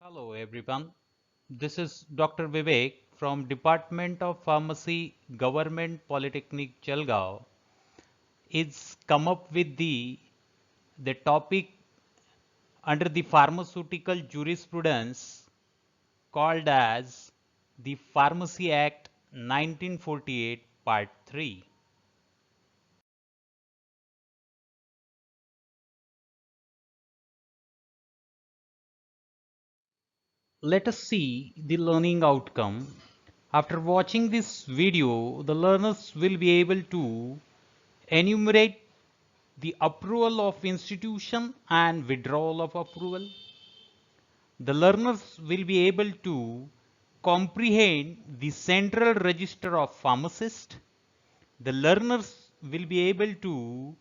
Hello everyone. This is Dr. Vivek from Department of Pharmacy, Government Polytechnic Jalgaon. It's come up with the topic under the pharmaceutical jurisprudence called as the Pharmacy Act 1948 Part 3. Let us see the learning outcome. After watching this video, the learners will be able to enumerate the approval of institution and withdrawal of approval. The learners will be able to comprehend the central register of pharmacists. The learners will be able to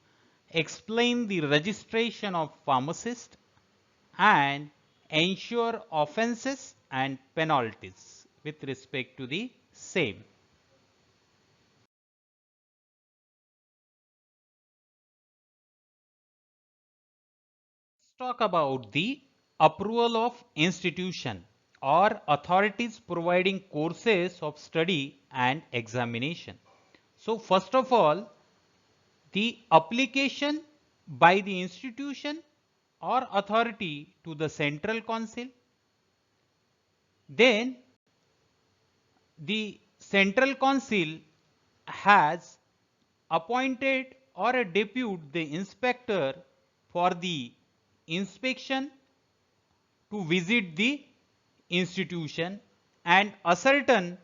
explain the registration of pharmacists and ensure offences and penalties with respect to the same. Let's talk about the approval of institution or authorities providing courses of study and examination. So first of all, the application by the institution or authority to the central council. Then the central council has appointed or deputed the inspector for the inspection to visit the institution and ascertain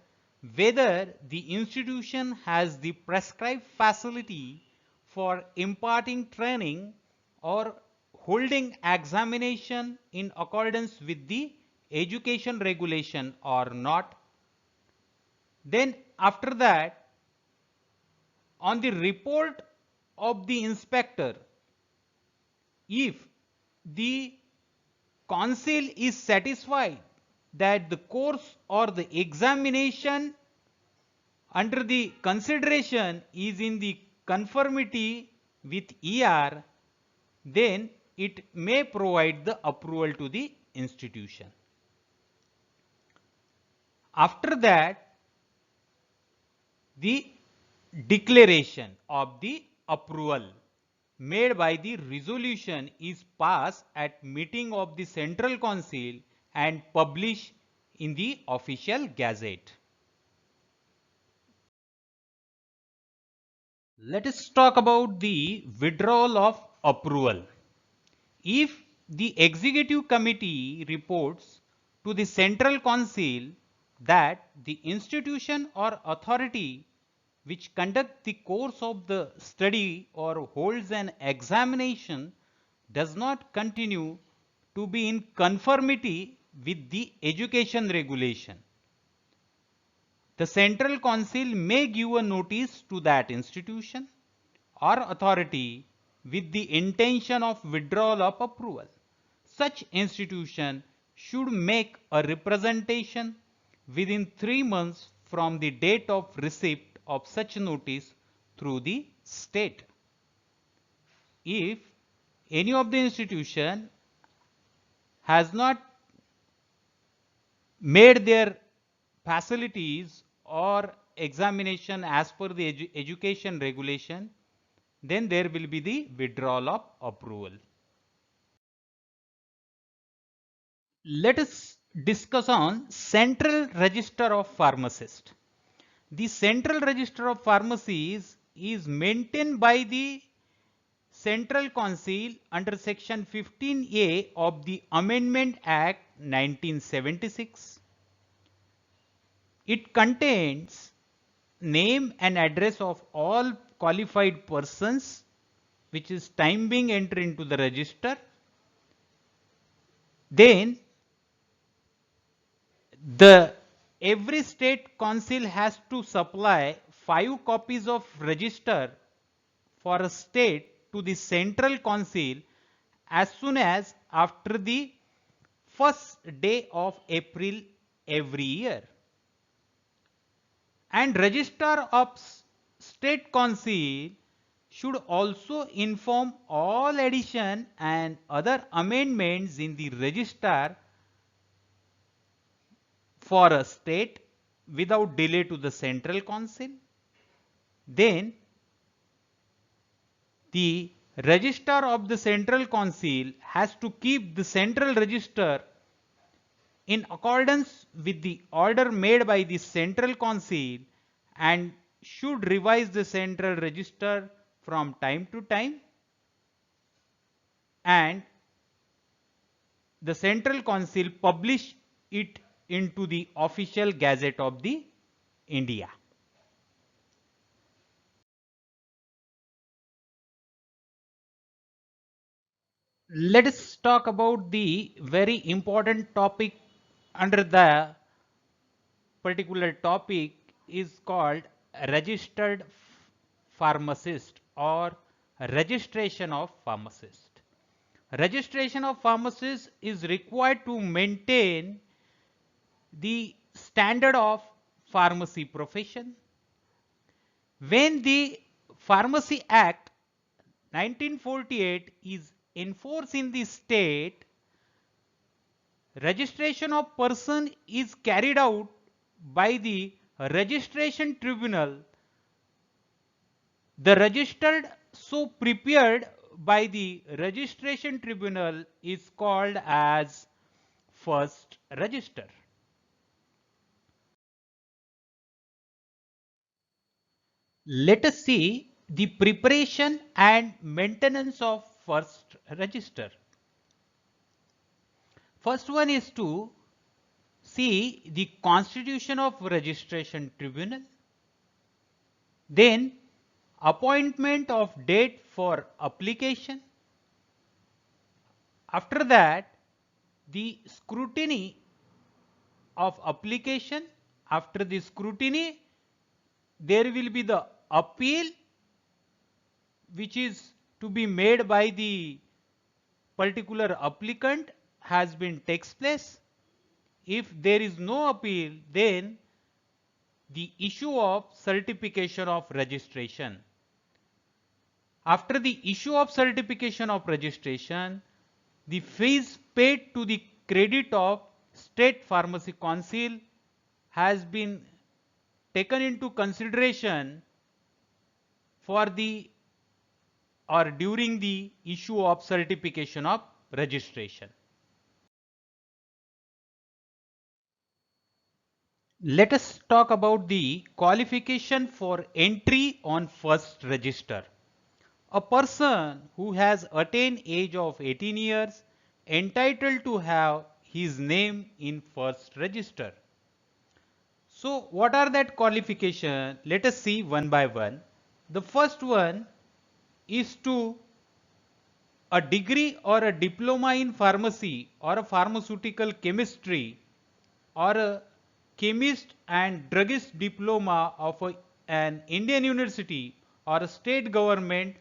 whether the institution has the prescribed facility for imparting training or holding examination in accordance with the education regulation or not. Then after that, on the report of the inspector, if the council is satisfied that the course or the examination under the consideration is in the conformity with ER, then it may provide the approval to the institution. After that, the declaration of the approval made by the resolution is passed at meeting of the central council and published in the official gazette. Let us talk about the withdrawal of approval. If the executive committee reports to the central council that the institution or authority which conduct the course of the study or holds an examination does not continue to be in conformity with the education regulation, the central council may give a notice to that institution or authority with the intention of withdrawal of approval. Such institution should make a representation within 3 months from the date of receipt of such notice through the state. If any of the institution has not made their facilities or examination as per the education regulation, then there will be the withdrawal of approval. Let us discuss on Central Register of Pharmacists. The Central Register of Pharmacies is maintained by the Central Council under Section 15A of the Amendment Act 1976. It contains name and address of all qualified persons which is time being entered into the register. Then every state council has to supply 5 copies of register for a state to the central council as soon as after the first day of April every year. And register of state council should also inform all addition and other amendments in the register for a state without delay to the central council. Then the registrar of the central council has to keep the central register in accordance with the order made by the central council and should revise the central register from time to time, and the central council publish it into the official gazette of the India. Let us talk about the very important topic under the particular topic is called registered pharmacist or registration of pharmacist. Registration of pharmacist is required to maintain the standard of pharmacy profession. When the Pharmacy Act 1948 is enforced in the state, registration of person is carried out by the registration tribunal. The registered so prepared by the registration tribunal is called as first register. Let us see the preparation and maintenance of first register. First one is to see the constitution of registration tribunal, then appointment of date for application. After that, the scrutiny of application. After the scrutiny, there will be the appeal which is to be made by the particular applicant has been takes place. If there is no appeal, then the issue of certification of registration. After the issue of certification of registration, the fees paid to the credit of State Pharmacy Council has been taken into consideration for the or during the issue of certification of registration. Let us talk about the qualification for entry on first register. A person who has attained age of 18 years entitled to have his name in first register. So what are that qualification? Let us see one by one. The first one is to a degree or a diploma in pharmacy or a pharmaceutical chemistry or a chemist and druggist diploma of an Indian university or a state government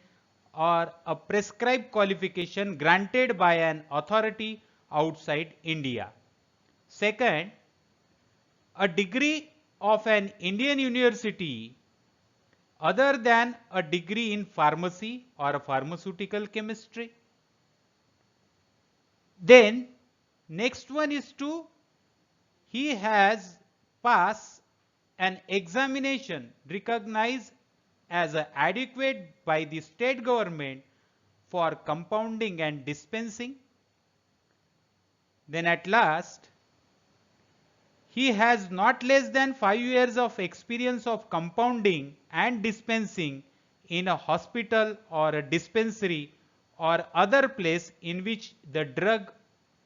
or a prescribed qualification granted by an authority outside India. Second, a degree of an Indian university other than a degree in pharmacy or a pharmaceutical chemistry. Then next one is to he has passed an examination recognized as adequate by the state government for compounding and dispensing. Then at last, he has not less than 5 years of experience of compounding and dispensing in a hospital or a dispensary or other place in which the drug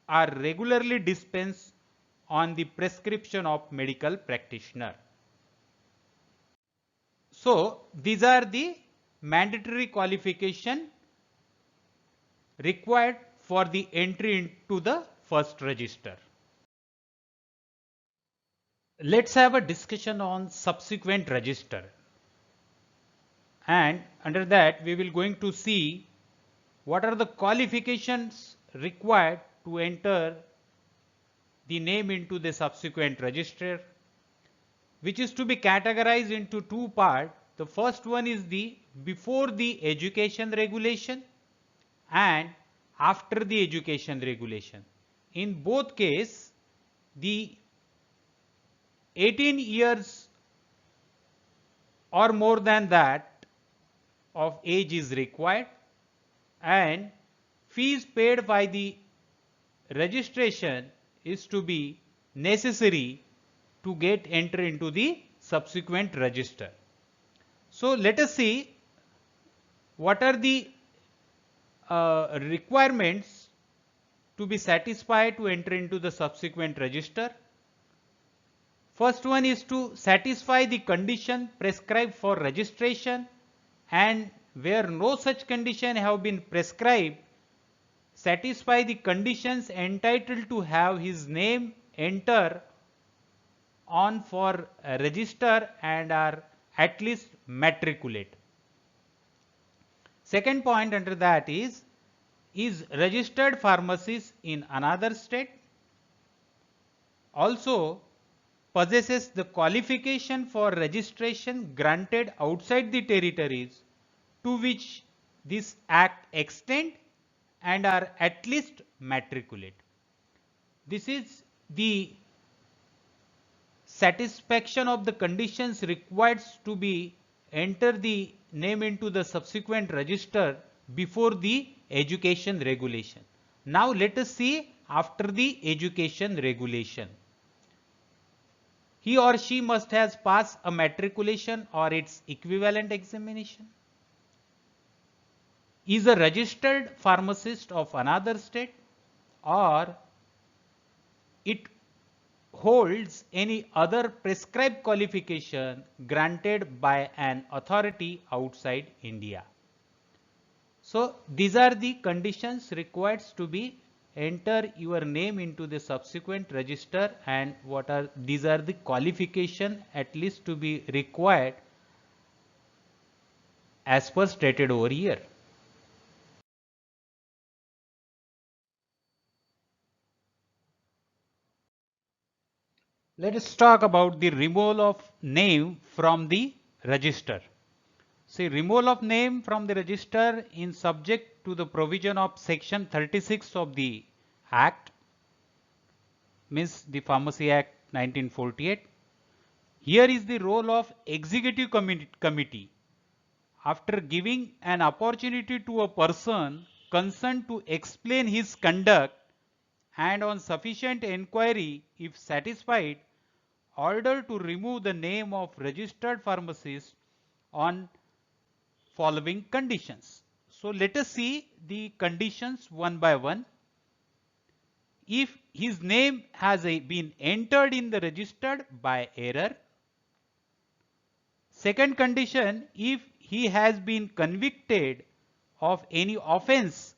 are regularly dispensed on the prescription of medical practitioner. So these are the mandatory qualification required for the entry into the first register. Let's have a discussion on subsequent register, and under that we will going to see what are the qualifications required to enter the name into the subsequent register, which is to be categorized into two parts. The first one is the before the education regulation and after the education regulation. In both cases, the 18 years or more than that of age is required, and fees paid by the registration is to be necessary to get entry into the subsequent register. So let us see what are the requirements to be satisfied to enter into the subsequent register. First one is to satisfy the condition prescribed for registration, and where no such condition have been prescribed, satisfy the conditions entitled to have his name enter on for register and are at least matriculate. Second point under that is registered pharmacist in another state, also possesses the qualification for registration granted outside the territories to which this act extend and are at least matriculate. This is the satisfaction of the conditions required to be enter the name into the subsequent register before the education regulation. Now let us see after the education regulation. He or she must have passed a matriculation or its equivalent examination, is a registered pharmacist of another state, or it holds any other prescribed qualification granted by an authority outside India. So these are the conditions required to be enter your name into the subsequent register, and what are these are the qualification at least to be required as per stated over here. Let us talk about the removal of name from the register. See, removal of name from the register in subject to the provision of section 36 of the Act, means the Pharmacy Act 1948. Here is the role of executive committee. After giving an opportunity to a person concerned to explain his conduct, and on sufficient inquiry, if satisfied, order to remove the name of registered pharmacist on following conditions. So let us see the conditions one by one. If his name has been entered in the register by error. Second condition, if he has been convicted of any offense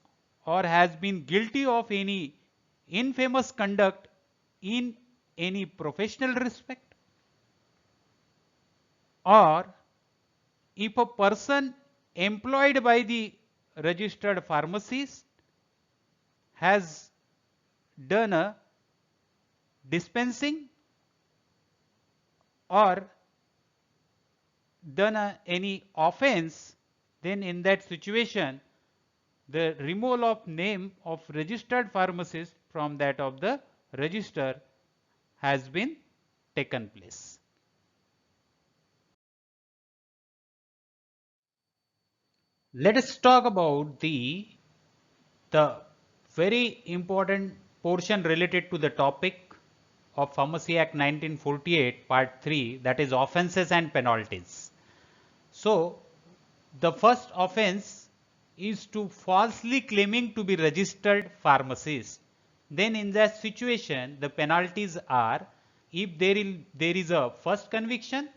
or has been guilty of any infamous conduct in any professional respect, or if a person employed by the registered pharmacist has done a dispensing or done any offense, then in that situation the removal of name of registered pharmacist from that of the register has been taken place. Let us talk about the very important portion related to the topic of Pharmacy Act 1948 Part 3, that is offences and penalties. So the first offence is to falsely claiming to be registered pharmacist. Then in that situation the penalties are, if there is a first conviction,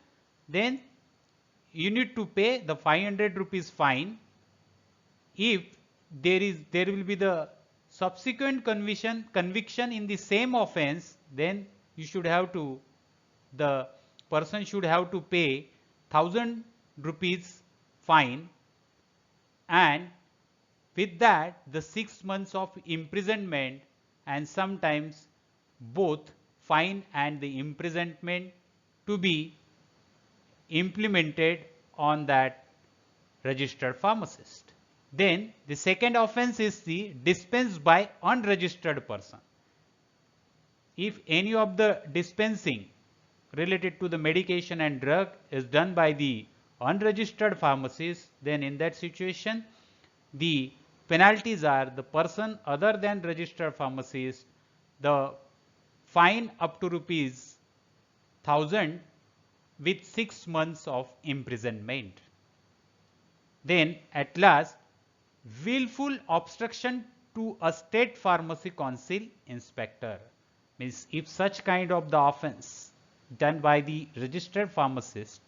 then you need to pay the 500 rupees fine. If there will be the subsequent conviction in the same offense, then you should have to, the person should have to pay 1000 rupees fine, and with that the 6 months of imprisonment, and sometimes both fine and the imprisonment to be implemented on that registered pharmacist. Then the second offense is the dispense by unregistered person. If any of the dispensing related to the medication and drug is done by the unregistered pharmacist, then in that situation the penalties are the person other than registered pharmacist, the fine up to rupees 1000 with 6 months of imprisonment. Then at last, willful obstruction to a state pharmacy council inspector, means if such kind of the offense done by the registered pharmacist,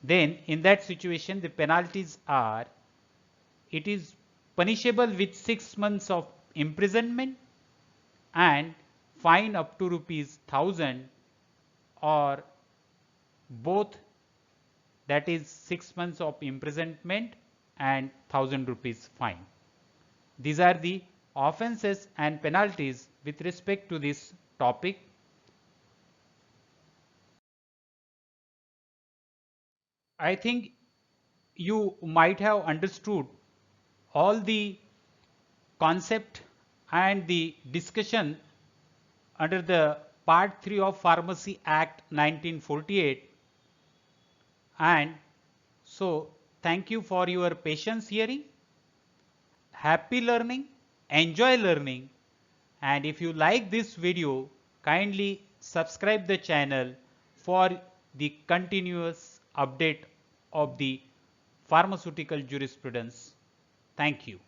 then in that situation the penalties are, it is punishable with 6 months of imprisonment and fine up to rupees 1000 or both, that is 6 months of imprisonment and 1000 rupees fine. These are the offences and penalties with respect to this topic. I think you might have understood all the concept and the discussion under the part 3 of Pharmacy Act 1948, and so thank you for your patience hearing. Happy learning, enjoy learning, and if you like this video, kindly subscribe the channel for the continuous update of the pharmaceutical jurisprudence. Thank you.